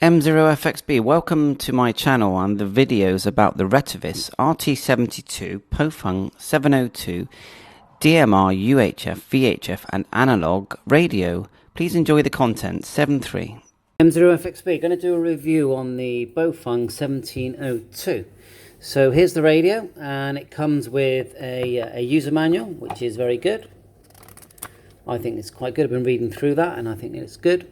M0FXB, welcome to my channel and the videos about the Retevis RT72, Baofeng 702, DMR, UHF, VHF and analog radio. Please enjoy the content. 73. M0FXB, going to do a review on the Baofeng 1702. So here's the radio, and it comes with a user manual, which is very good. I think it's quite good. I've been reading through that and I think it's good.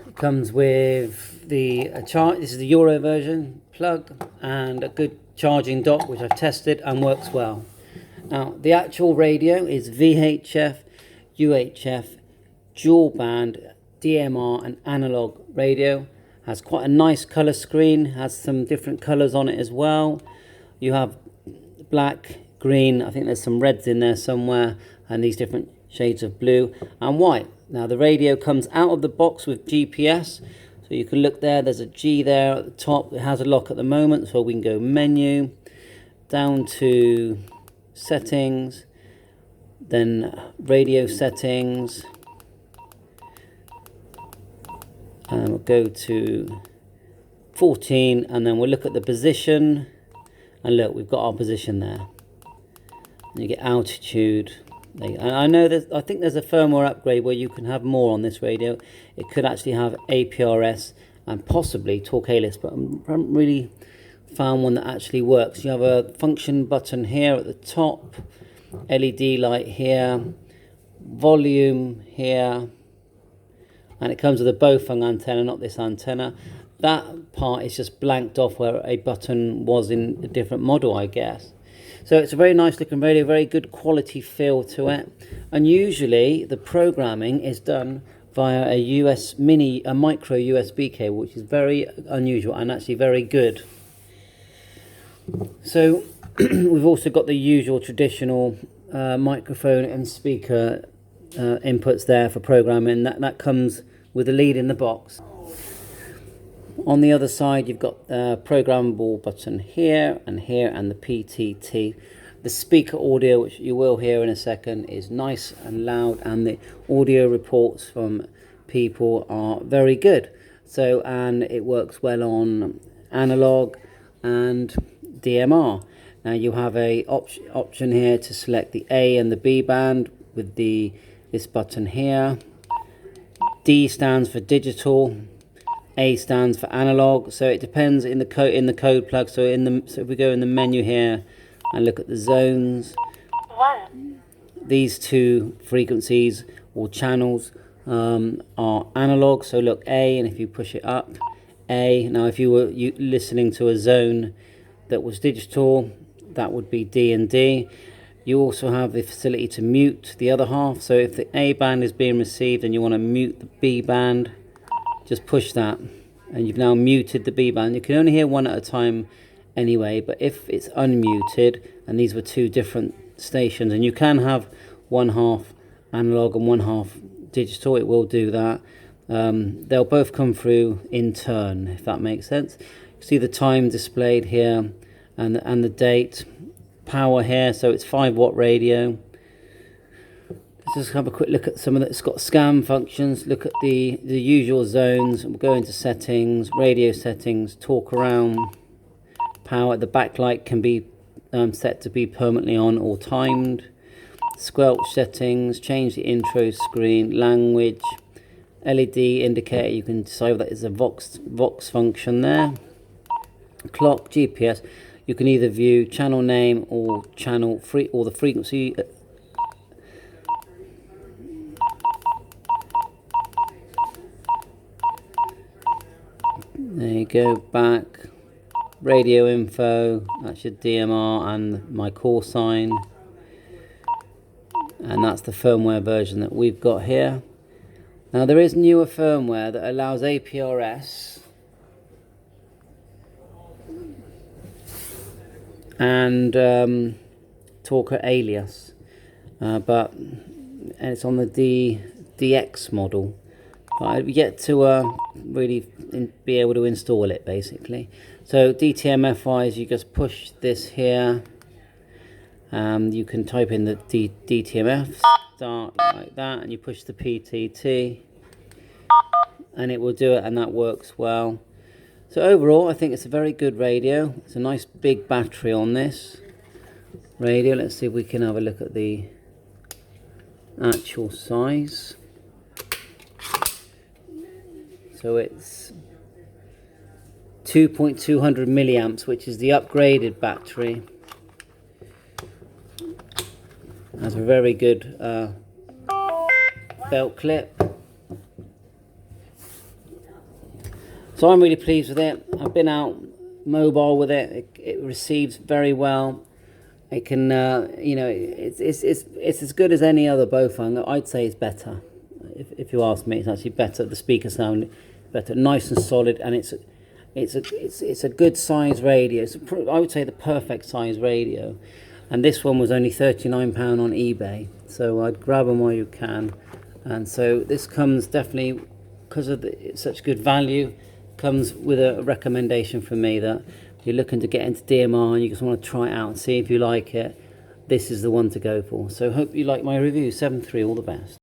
It comes with the charge. This is the Euro version plug and a good charging dock, which I've tested and works well. Now the actual radio is VHF, UHF, dual band, DMR and analog radio. Has quite a nice color screen, has some different colors on it as well. You have black, green, I think there's some reds in there somewhere, and these different shades of blue and white. Now the radio comes out of the box with GPS, so you can look there, there's a G there at the top. It has a lock at the moment, so we can go menu, down to settings, then radio settings, and we'll go to 14, and then we'll look at the position, and look, we've got our position there. And you get altitude. I know I think there's a firmware upgrade where you can have more on this radio. It could actually have APRS and possibly talk A-list, but I haven't really found one that actually works. You have a function button here at the top, LED light here, volume here, and it comes with a Baofeng antenna, not this antenna. That part is just blanked off where a button was in a different model, I guess. So it's a very nice looking radio, very good quality feel to it. And usually the programming is done via a micro USB cable, which is very unusual and actually very good. So we've also got the usual traditional microphone and speaker inputs there for programming. That comes with a lead in the box. On the other side, you've got the programmable button here and the PTT. The speaker audio, which you will hear in a second, is nice and loud, and the audio reports from people are very good. So, and it works well on analog and DMR. Now you have a option here to select the A and the B band with this button here. D stands for digital. A stands for analog, so it depends in the code plug. So if we go in the menu here and look at the zones, these two frequencies or channels are analog. So look, A, and if you push it up, A. Now if you were listening to a zone that was digital, that would be D and D. You also have the facility to mute the other half. So if the A band is being received and you want to mute the B band, just push that and you've now muted the B band. You can only hear one at a time anyway, but if it's unmuted, and these were two different stations, and you can have one half analog and one half digital, it will do that. They'll both come through in turn, if that makes sense. You see the time displayed here and the date, power here, so it's 5-watt radio. Let's just have a quick look at some of that. It's got scan functions. Look at the usual zones. We'll go into settings, radio settings, talk around, power. The backlight can be set to be permanently on or timed. Squelch settings, change the intro screen, language, LED indicator. You can decide that is a Vox function there. Clock, GPS. You can either view channel name or or the frequency. There you go, back, radio info, that's your DMR and my call sign, and that's the firmware version that we've got here. Now there is newer firmware that allows APRS and talker alias, and it's on the DX model. I've yet to really be able to install it, basically. So DTMF wise, you just push this here. You can type in the DTMF start like that, and you push the PTT. and it will do it, and that works well. So overall, I think it's a very good radio. It's a nice big battery on this radio. Let's see if we can have a look at the actual size. So it's 2.200 milliamps, which is the upgraded battery. Has a very good belt clip. So I'm really pleased with it. I've been out mobile with it. It receives very well. It can, you know, it's as good as any other Baofeng. I'd say it's better. If you ask me, it's actually better. The speaker sound better, nice and solid, and it's a good size radio. I would say the perfect size radio. And this one was only £39 on eBay, so I'd grab them while you can. And so this comes definitely, because of such good value, comes with a recommendation from me that if you're looking to get into DMR and you just want to try it out and see if you like it, this is the one to go for. So hope you like my review. 7.3, all the best.